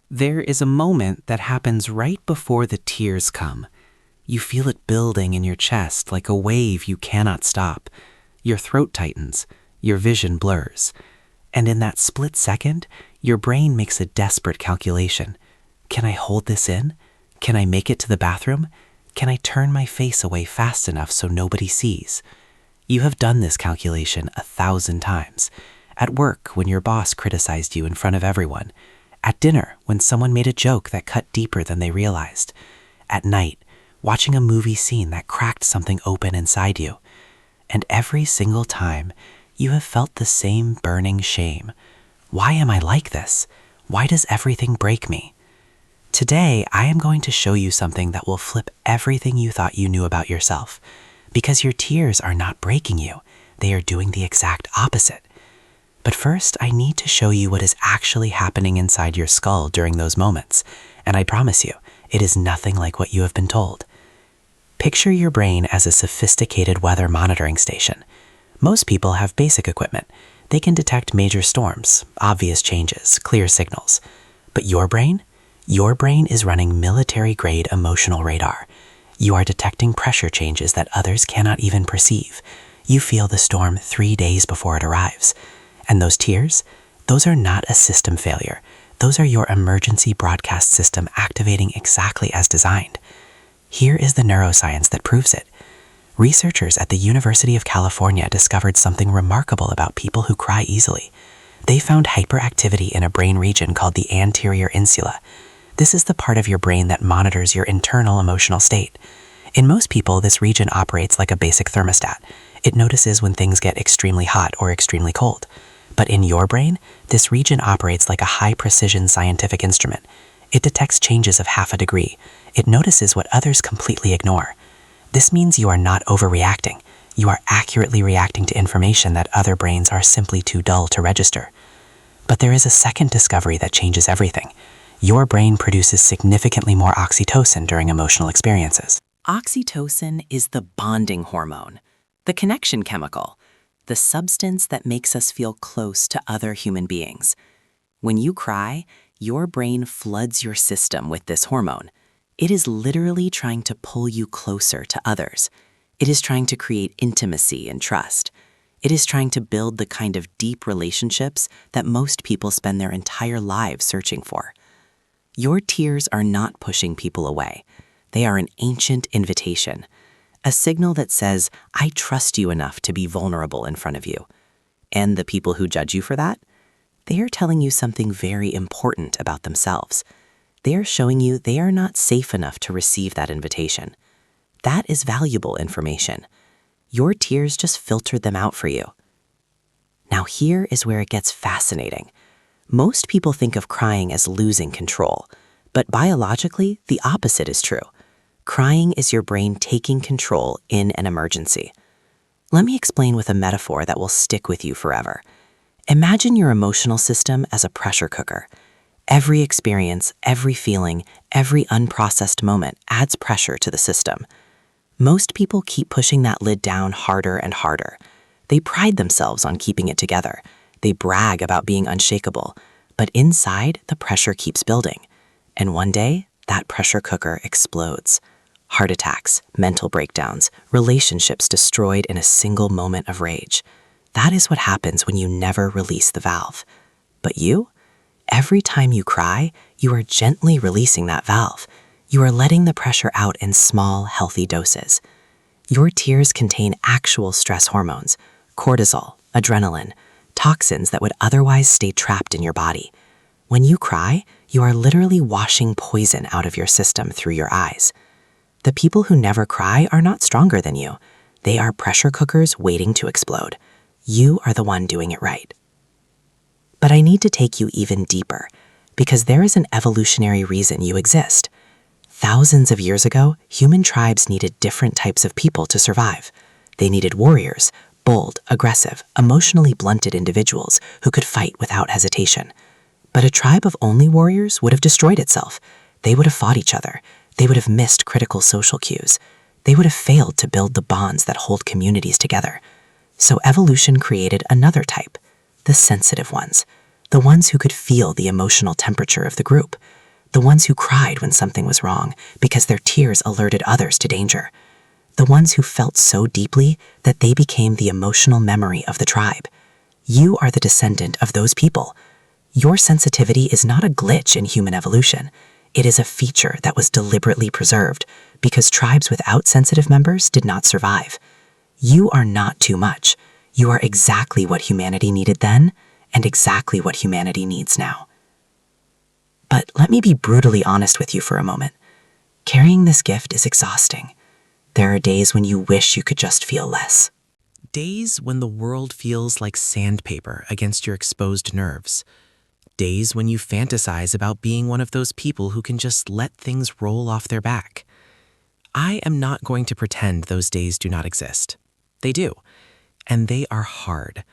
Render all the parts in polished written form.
There is a moment that happens right before the tears come. You feel it building in your chest like a wave you cannot stop. Your throat tightens, your vision blurs. And in that split second, your brain makes a desperate calculation. Can I hold this in? Can I make it to the bathroom? Can I turn my face away fast enough so nobody sees? You have done this calculation 1,000 times. At work, when your boss criticized you in front of everyone. At dinner, when someone made a joke that cut deeper than they realized. At night, watching a movie scene that cracked something open inside you. And every single time, you have felt the same burning shame. Why am I like this? Why does everything break me? Today, I am going to show you something that will flip everything you thought you knew about yourself. Because your tears are not breaking you. They are doing the exact opposite. But first, I need to show you what is actually happening inside your skull during those moments. And I promise you, it is nothing like what you have been told. Picture your brain as a sophisticated weather monitoring station. Most people have basic equipment. They can detect major storms, obvious changes, clear signals. But your brain? Your brain is running military-grade emotional radar. You are detecting pressure changes that others cannot even perceive. You feel the storm 3 days before it arrives. And those tears? Those are not a system failure. Those are your emergency broadcast system activating exactly as designed. Here is the neuroscience that proves it. Researchers at the University of California discovered something remarkable about people who cry easily. They found hyperactivity in a brain region called the anterior insula. This is the part of your brain that monitors your internal emotional state. In most people, this region operates like a basic thermostat. It notices when things get extremely hot or extremely cold. But in your brain, this region operates like a high-precision scientific instrument. It detects changes of half a degree. It notices what others completely ignore. This means you are not overreacting. You are accurately reacting to information that other brains are simply too dull to register. But there is a second discovery that changes everything. Your brain produces significantly more oxytocin during emotional experiences. Oxytocin is the bonding hormone, the connection chemical, the substance that makes us feel close to other human beings. When you cry, your brain floods your system with this hormone. It is literally trying to pull you closer to others. It is trying to create intimacy and trust. It is trying to build the kind of deep relationships that most people spend their entire lives searching for. Your tears are not pushing people away. They are an ancient invitation. A signal that says, I trust you enough to be vulnerable in front of you. And the people who judge you for that? They are telling you something very important about themselves. They are showing you they are not safe enough to receive that invitation. That is valuable information. Your tears just filtered them out for you. Now here is where it gets fascinating. Most people think of crying as losing control, but biologically, the opposite is true. Crying is your brain taking control in an emergency. Let me explain with a metaphor that will stick with you forever. Imagine your emotional system as a pressure cooker. Every experience, every feeling, every unprocessed moment adds pressure to the system. Most people keep pushing that lid down harder and harder. They pride themselves on keeping it together. They brag about being unshakable. But inside, the pressure keeps building. And one day, that pressure cooker explodes. Heart attacks, mental breakdowns, relationships destroyed in a single moment of rage. That is what happens when you never release the valve. But you? Every time you cry, you are gently releasing that valve. You are letting the pressure out in small, healthy doses. Your tears contain actual stress hormones, cortisol, adrenaline, toxins that would otherwise stay trapped in your body. When you cry, you are literally washing poison out of your system through your eyes. The people who never cry are not stronger than you. They are pressure cookers waiting to explode. You are the one doing it right. But I need to take you even deeper, because there is an evolutionary reason you exist. Thousands of years ago, human tribes needed different types of people to survive. They needed warriors, bold, aggressive, emotionally blunted individuals who could fight without hesitation. But a tribe of only warriors would have destroyed itself. They would have fought each other. They would have missed critical social cues. They would have failed to build the bonds that hold communities together. So evolution created another type, the sensitive ones, the ones who could feel the emotional temperature of the group, the ones who cried when something was wrong because their tears alerted others to danger, the ones who felt so deeply that they became the emotional memory of the tribe. You are the descendant of those people. Your sensitivity is not a glitch in human evolution. It is a feature that was deliberately preserved because tribes without sensitive members did not survive. You are not too much. You are exactly what humanity needed then and exactly what humanity needs now. But let me be brutally honest with you for a moment. Carrying this gift is exhausting. There are days when you wish you could just feel less. Days when the world feels like sandpaper against your exposed nerves. Days when you fantasize about being one of those people who can just let things roll off their back. I am not going to pretend those days do not exist. They do, and they are hard.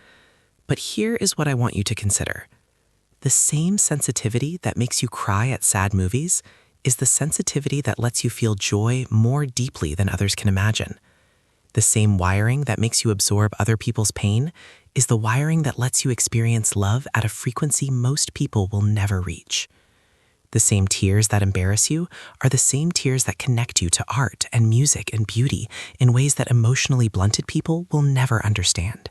But here is what I want you to consider. The same sensitivity that makes you cry at sad movies is the sensitivity that lets you feel joy more deeply than others can imagine. The same wiring that makes you absorb other people's pain is the wiring that lets you experience love at a frequency most people will never reach. The same tears that embarrass you are the same tears that connect you to art and music and beauty in ways that emotionally blunted people will never understand.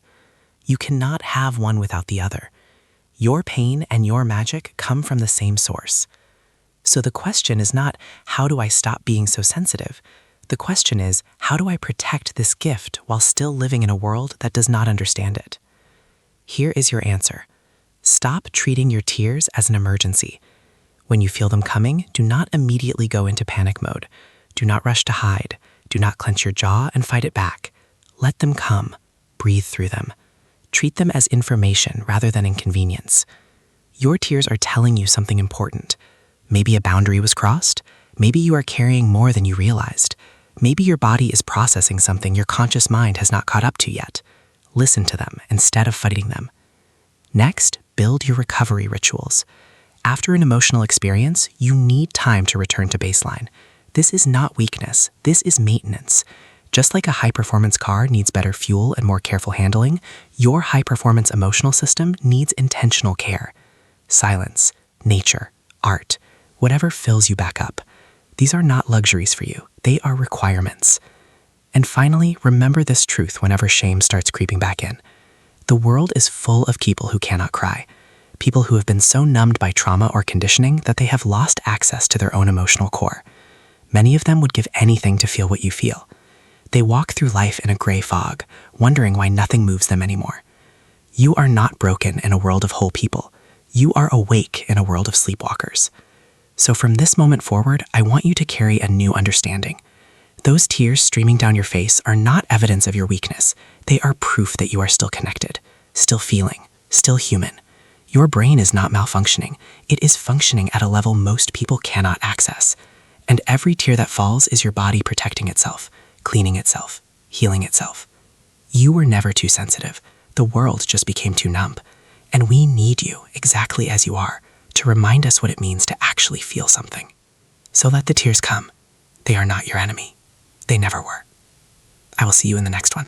You cannot have one without the other. Your pain and your magic come from the same source. So the question is not, how do I stop being so sensitive? The question is, how do I protect this gift while still living in a world that does not understand it? Here is your answer. Stop treating your tears as an emergency. When you feel them coming, do not immediately go into panic mode. Do not rush to hide. Do not clench your jaw and fight it back. Let them come. Breathe through them. Treat them as information rather than inconvenience. Your tears are telling you something important. Maybe a boundary was crossed. Maybe you are carrying more than you realized. Maybe your body is processing something your conscious mind has not caught up to yet. Listen to them instead of fighting them. Next, build your recovery rituals. After an emotional experience, you need time to return to baseline. This is not weakness. This is maintenance. Just like a high-performance car needs better fuel and more careful handling, your high-performance emotional system needs intentional care. Silence, nature, art, whatever fills you back up. These are not luxuries for you. They are requirements. And finally, remember this truth whenever shame starts creeping back in. The world is full of people who cannot cry. People who have been so numbed by trauma or conditioning that they have lost access to their own emotional core. Many of them would give anything to feel what you feel. They walk through life in a gray fog, wondering why nothing moves them anymore. You are not broken in a world of whole people. You are awake in a world of sleepwalkers. So from this moment forward, I want you to carry a new understanding. Those tears streaming down your face are not evidence of your weakness. They are proof that you are still connected, still feeling, still human. Your brain is not malfunctioning. It is functioning at a level most people cannot access. And every tear that falls is your body protecting itself, cleaning itself, healing itself. You were never too sensitive. The world just became too numb. And we need you exactly as you are to remind us what it means to actually feel something. So let the tears come. They are not your enemy. They never were. I will see you in the next one.